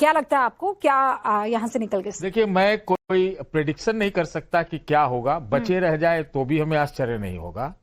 क्या लगता है आपको, क्या यहाँ से निकल के? देखिए, मैं कोई प्रेडिक्शन नहीं कर सकता कि क्या होगा, बचे रह जाए तो भी हमें आश्चर्य नहीं होगा।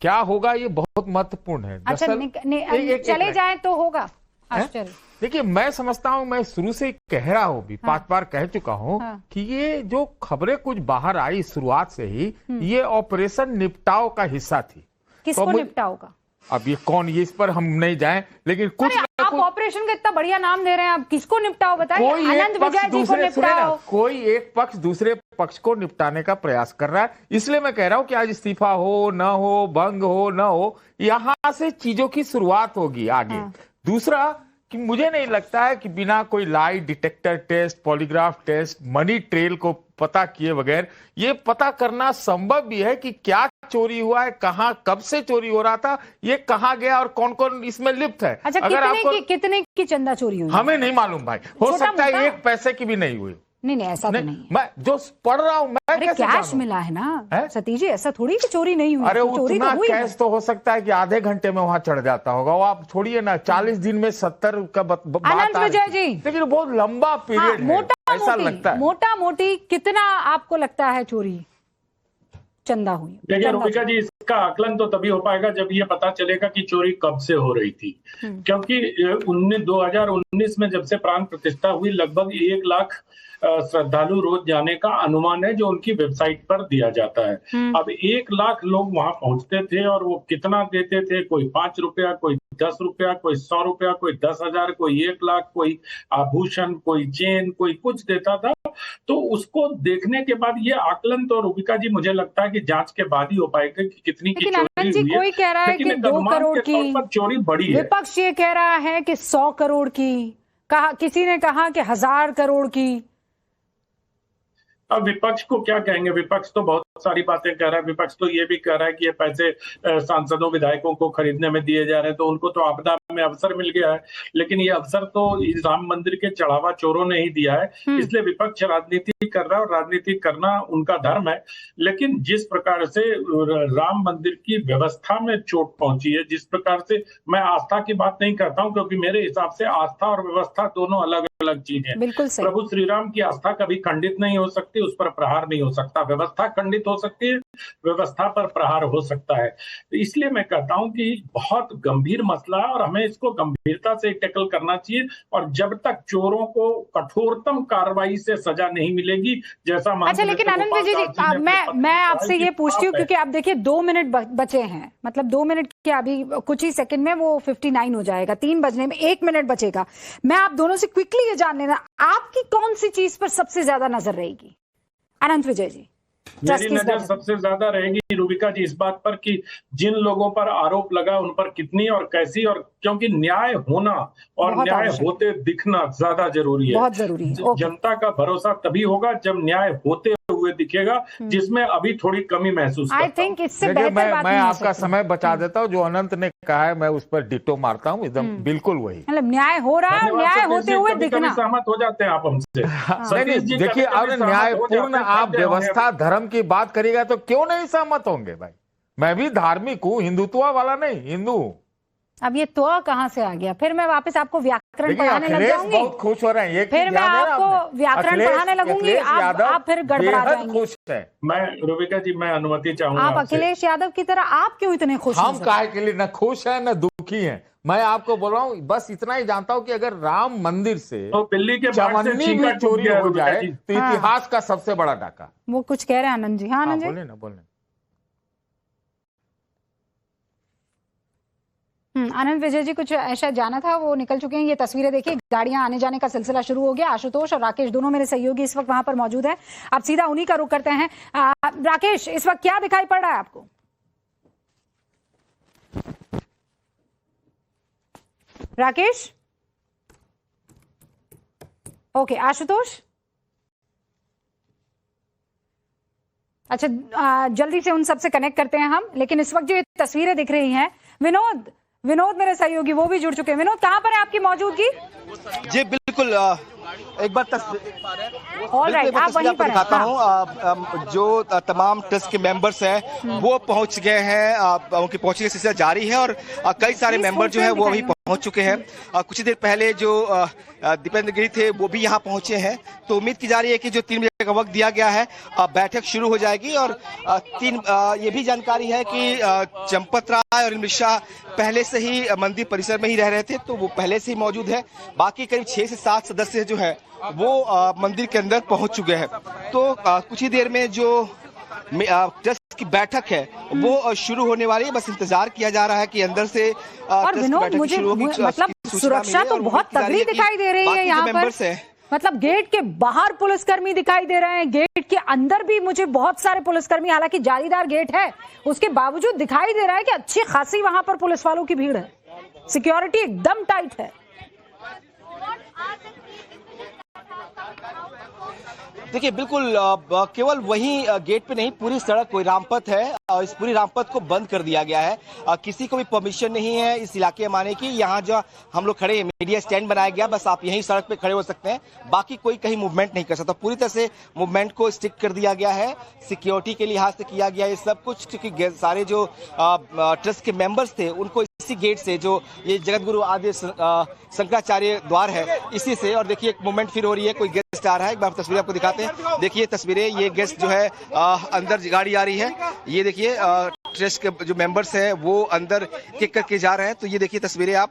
क्या होगा ये बहुत महत्वपूर्ण है। अच्छा, चले जाए तो होगा आश्चर्य। देखिए, मैं समझता हूं, मैं शुरू से कह रहा हूं भी, 5 बार कह चुका हूं कि ये जो खबरें कुछ बाहर आई शुरुआत से ही, ये ऑपरेशन निपटाव का हिस्सा थी। किसको निपटाव का? अब ये कौन, ये इस पर हम नहीं जाएं, लेकिन कुछ आप ऑपरेशन का इतना बढ़िया नाम दे रहे हैं, आप किसको निपटाओ बताइए? अनंत विजय जी को निपटाओ। कोई एक पक्ष दूसरे पक्ष को निपटाने का प्रयास कर रहा है। इसलिए मैं कह रहा हूं कि आज इस्तीफा हो न हो, भंग हो न हो, यहां से चीजों की शुरुआत होगी आगे। दूसरा कि मुझे नहीं लगता है कि बिना कोई lie detector test, polygraph test, money trail को पता किए बगैर ये पता करना संभव भी है कि क्या चोरी हुआ है, कहां, कब से चोरी हो रहा था, ये कहां गया और कौन कौन इसमें लिप्त है। अच्छा, अगर कितने की चंदा चोरी हुई हमें नहीं मालूम भाई, हो सकता है 1 पैसे की भी नहीं हुई। नहीं ऐसा तो नहीं। मैं जो पढ़ रहा हूं, मैं अरे कैश मिला है ना सतीश जी, ऐसा थोड़ी कि चोरी नहीं हुई। अरे उतना कैश तो हो सकता है कि आधे घंटे में वहां चढ़ जाता होगा। वो आप छोड़िए ना, 40 दिन में 70 का अनंत विजय जी, लेकिन बहुत लंबा पीरियड है, ऐसा लगता है। मोटा मोटी कितना आपको लगता है चोरी चंदा हुई? देखिए रूबिका जी, इसका आकलन तो तभी हो पाएगा जब ये पता चलेगा कि चोरी कब से हो रही थी। क्योंकि 2019 में जब से प्राण प्रतिष्ठा हुई, लगभग 1 लाख श्रद्धालु रोज जाने का अनुमान है जो उनकी वेबसाइट पर दिया जाता है। अब 1 लाख लोग वहां पहुंचते थे और वो कितना देते थे, कोई 5 रुपया, कोई 10 रुपया, कोई 100 रुपया, कोई 10,000, कोई 1 लाख, कोई आभूषण, कोई चेन, कोई कुछ देता था। तो उसको देखने के बाद ये आकलन तो रूबिका जी मुझे लगता है कि जांच के बाद ही हो पाएगा कि कितनी की चोरी हुई है। कोई कह रहा है कि 2 करोड़ की चोरी बड़ी है, विपक्ष ये कह रहा है कि 100 करोड़ की, किसी ने कहा कि 1000 करोड़ की। अब विपक्ष को क्या कहेंगे, विपक्ष तो बहुत सारी बातें कह रहा है। विपक्ष तो ये भी कह रहा है कि ये पैसे सांसदों विधायकों को खरीदने में दिए जा रहे हैं, तो उनको तो आपदा में अवसर मिल गया है। लेकिन ये अवसर तो इस राम मंदिर के चढ़ावा चोरों ने ही दिया है, इसलिए विपक्ष राजनीति कर रहा है और राजनीति करना उनका धर्म है। लेकिन जिस प्रकार से राम मंदिर की व्यवस्था में चोट पहुंची है, जिस प्रकार से, मैं आस्था की बात नहीं करता हूं क्योंकि मेरे हिसाब से आस्था और व्यवस्था दोनों अलग अलग चीज है। प्रभु श्री राम की आस्था कभी खंडित नहीं हो सकती, उस पर प्रहार नहीं हो सकता। व्यवस्था खंडित हो सकती है, व्यवस्था पर प्रहार हो सकता है। तो इसलिए मैं कहता हूं कि बहुत गंभीर मसला है और हमें इसको गंभीरता से टैकल करना चाहिए। और जब तक चोरों को कठोरतम कार्रवाई से सजा नहीं मिलेगी, जैसा अच्छा, लेकिन आनंद विजय जी, मैं आपसे ये पूछती हूँ क्योंकि आप देखिए 2 मिनट बचे हैं, मतलब 2 मिनट के अभी कुछ ही सेकंड में वो 59 हो जाएगा, 3 बजने में 1 मिनट बचेगा। मैं आप दोनों से क्विकली ये जान लेना, आपकी कौन सी चीज पर सबसे ज्यादा नजर रहेगी? अनंत विजय जी, मेरी नजर सबसे ज्यादा रहेगी रूबिका जी इस बात पर कि जिन लोगों पर आरोप लगा उन पर कितनी और कैसी, और क्योंकि न्याय होना और न्याय होते दिखना ज्यादा जरूरी है, बहुत जरूरी है। जनता का भरोसा तभी होगा जब न्याय होते हुए दिखेगा, जिसमें अभी थोड़ी कमी महसूस करता हूं। इससे मैं आपका समय बचा देता हूं, जो अनंत ने कहा है मैं उस पर डिटो मारता हूं, एकदम बिल्कुल वही। मतलब न्याय हो रहा है, न्याय होते हुए दिखना। सहमत हो जाते हैं आप हमसे। देखिए, अब न्यायपूर्ण आप व्यवस्था धर्म की बात करिएगा तो क्यों नहीं सहमत होंगे भाई? मैं भी धार्मिक हूँ, हिंदुत्व वाला नहीं, हिंदू। अब ये तो कहां से आ गया? फिर मैं वापस आपको व्याकरण पढ़ाने लग जाऊंगी। बहुत खुश हो रहे हैं, फिर मैं आपको व्याकरण पढ़ाने लगूंगी, आप फिर गड़बड़ा जाएंगे। खुश है। मैं रूबिका जी, मैं अनुमति चाहूंगा आप अखिलेश यादव की तरह, आप क्यों इतने खुश हैं? हम काहे के लिए न खुश है न दुखी हैं। मैं आपको बोल रहा हूँ, बस इतना ही जानता हूँ कि अगर राम मंदिर से तो दिल्ली के चवन्नी भी चोरी हो जाए तो इतिहास का सबसे बड़ा डाका। वो कुछ कह रहे हैं आनंद जी? हाँ आनंद जी, बोले ना, बोले। आनंद विजय जी कुछ ऐसा जाना था, वो निकल चुके हैं। ये तस्वीरें देखिए, गाड़ियां आने जाने का सिलसिला शुरू हो गया। आशुतोष और राकेश दोनों मेरे सहयोगी इस वक्त वहां पर मौजूद है। अब सीधा उन्हीं का रुख करते हैं। राकेश, इस वक्त क्या दिखाई पड़ रहा है आपको? राकेश? ओके, आशुतोष? अच्छा, जल्दी से उन सबसे कनेक्ट करते हैं हम। लेकिन इस वक्त जो ये तस्वीरें दिख रही हैं, विनोद मेरे सहयोगी वो भी जुड़ चुके हैं। विनोद, कहां पर है आपकी मौजूदगी? जी बिल्कुल, एक बार ऑलराइट, आप वहीं पर दिखाता हूँ। जो तमाम ट्रस्ट के मेंबर्स हैं वो पहुंच गए हैं, उनकी पहुंचने का सिलसिला जारी है और कई सारे मेंबर जो है वो अभी पहुंच चुके हैं। कुछ ही देर पहले जो दीपेंद्र गिरी थे वो भी यहाँ पहुंचे हैं। तो उम्मीद की जा रही है कि जो 3 बजे का वक्त दिया गया है बैठक शुरू हो जाएगी। और ये भी जानकारी है कि चंपत राय और मिश्रा पहले से ही मंदिर परिसर में ही रह रहे थे, तो वो पहले से ही मौजूद है। बाकी करीब 6 से 7 सदस्य जो है वो मंदिर के अंदर पहुंच चुके हैं। तो कुछ ही देर में जो ट्रस्ट की बैठक है वो शुरू होने वाली है। बस इंतजार किया जा रहा है कि अंदर से और विनोद, मुझे मतलब सुरक्षा तो बहुत तगड़ी दिखाई दे रही है यहाँ पर। मतलब गेट के बाहर पुलिसकर्मी दिखाई दे रहे हैं, गेट के अंदर भी मुझे बहुत सारे पुलिसकर्मी, हालांकि जालीदार गेट है उसके बावजूद दिखाई दे रहा है कि अच्छी खासी वहां पर पुलिस वालों की भीड़ है। सिक्योरिटी एकदम टाइट है। देखिए बिल्कुल केवल वही गेट पे नहीं, पूरी सड़क कोई रामपथ है और इस पूरी रामपथ को बंद कर दिया गया है। किसी को भी परमिशन नहीं है इस इलाके में आने की। यहाँ जो हम लोग खड़े हैं, मीडिया स्टैंड बनाया गया, बस आप यहीं सड़क पे खड़े हो सकते हैं, बाकी कोई कहीं मूवमेंट नहीं कर सकता। पूरी तरह से मूवमेंट को स्टिक कर दिया गया है, सिक्योरिटी के लिहाज से किया गया है सब कुछ, क्योंकि सारे जो ट्रस्ट के मेंबर्स थे उनको इसी गेट से, जो ये जगतगुरु आदि शंकराचार्य द्वार है, इसी से। और देखिए एक मूवमेंट फिर हो रही है, कोई गेस्ट आ रहा है, एक बार तस्वीरें आपको दिखाते हैं। देखिए तस्वीरें, ये गेस्ट जो है अंदर गाड़ी आ रही है, ये देखिए ट्रस्ट के जो मेंबर्स हैं वो अंदर किक करके जा रहे हैं। तो ये देखिए तस्वीरें आप,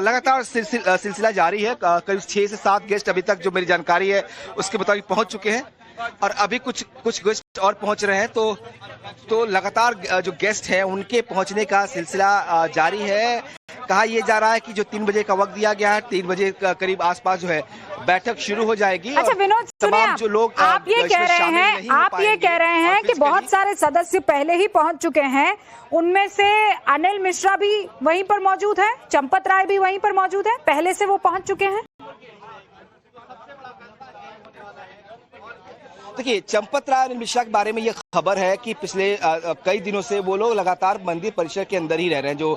लगातार सिलसिला जारी है। करीब 6 से 7 गेस्ट अभी तक जो मेरी जानकारी है उसके मुताबिक पहुंच चुके हैं और अभी कुछ गेस्ट और पहुंच रहे हैं। तो लगातार जो गेस्ट हैं उनके पहुंचने का सिलसिला जारी है। कहा यह जा रहा है कि जो 3 बजे का वक्त दिया गया है, 3 बजे करीब आसपास जो है बैठक शुरू हो जाएगी। अच्छा विनोद, तमाम जो लोग आप ये कह रहे हैं कि बहुत सारे सदस्य पहले ही पहुंच चुके हैं, उनमें से अनिल मिश्रा भी वहीं पर मौजूद है, चंपत राय भी वहीं पर मौजूद है, पहले से वो पहुंच चुके हैं। देखिए चंपत राय और मिश्रा के बारे में ये खबर है कि पिछले कई दिनों से वो लोग लगातार मंदिर परिसर के अंदर ही रह रहे हैं। जो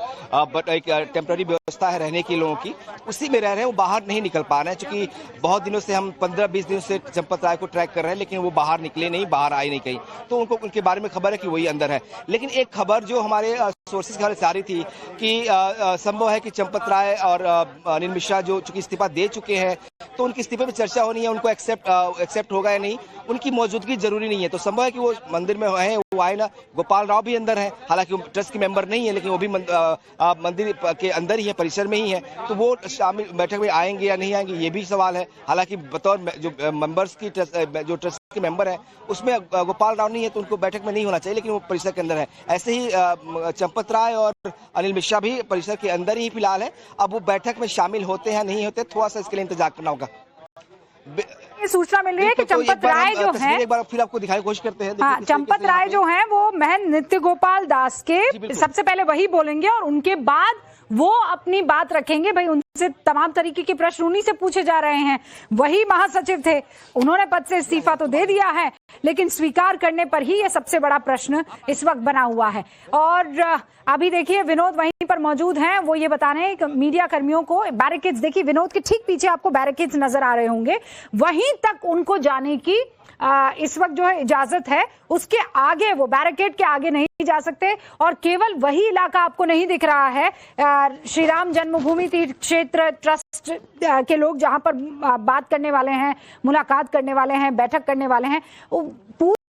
एक टेम्पररी व्यवस्था है रहने की लोगों की, उसी में रह रहे हैं, वो बाहर नहीं निकल पा रहे हैं। क्योंकि बहुत दिनों से हम 15-20 दिनों से चंपत राय को ट्रैक कर रहे हैं, लेकिन वो बाहर निकले नहीं, बाहर आए नहीं कहीं। तो उनको उनके बारे में खबर है कि वही अंदर है। लेकिन एक खबर जो हमारे सोर्सेज की से आ रही थी कि संभव है कि चंपत राय और अनिल मिश्रा जो चूंकि इस्तीफा दे चुके हैं, तो उनके इस्तीफे में चर्चा होनी है, उनको एक्सेप्ट होगा या नहीं, उनकी मौजूदगी जरूरी नहीं है। तो संभव है कि वो मंदिर में है, वो आए ना। गोपाल राव भी अंदर है, हालांकि वो ट्रस्ट के मेंबर नहीं है, लेकिन वो भी मंदिर के अंदर ही है, परिसर में ही है। तो वो शामिल बैठक में आएंगे या नहीं आएंगे, ये भी सवाल है। हालांकि बतौर जो मेंबर्स की जो ट्रस्ट के मेंबर है उसमें गोपाल राव नहीं है, तो उनको बैठक में नहीं होना चाहिए, लेकिन वो परिसर के अंदर है। ऐसे ही चंपत राय और अनिल मिश्रा भी परिसर के अंदर ही फिलहाल है। अब वो बैठक में शामिल होते हैं नहीं होते, थोड़ा सा इसके लिए इंतजार करना होगा। ये सूचना मिल रही है कि चंपत राय जो है, एक बार फिर आपको दिखाने की कोशिश करते हैं। हाँ, चंपत राय जो है वो महंत नित्य गोपाल दास के सबसे पहले वही बोलेंगे और उनके बाद वो अपनी बात रखेंगे। भाई उनसे तमाम तरीके के प्रश्न उन्हीं से पूछे जा रहे हैं। वही महासचिव थे, उन्होंने पद से इस्तीफा तो दे दिया है, लेकिन स्वीकार करने पर ही ये सबसे बड़ा प्रश्न इस वक्त बना हुआ है। और अभी देखिए विनोद वहीं पर मौजूद हैं, वो ये बता रहे हैं मीडिया कर्मियों को बैरिकेड्स, देखिए विनोद के ठीक पीछे आपको बैरिकेड्स नजर आ रहे होंगे, वहीं तक उनको जाने की इस वक्त जो है इजाजत है। उसके आगे, वो बैरिकेड के आगे नहीं जा सकते। और केवल वही इलाका आपको नहीं दिख रहा है, श्री राम जन्मभूमि तीर्थ क्षेत्र ट्रस्ट के लोग जहां पर बात करने वाले हैं, मुलाकात करने वाले हैं, बैठक करने वाले हैं,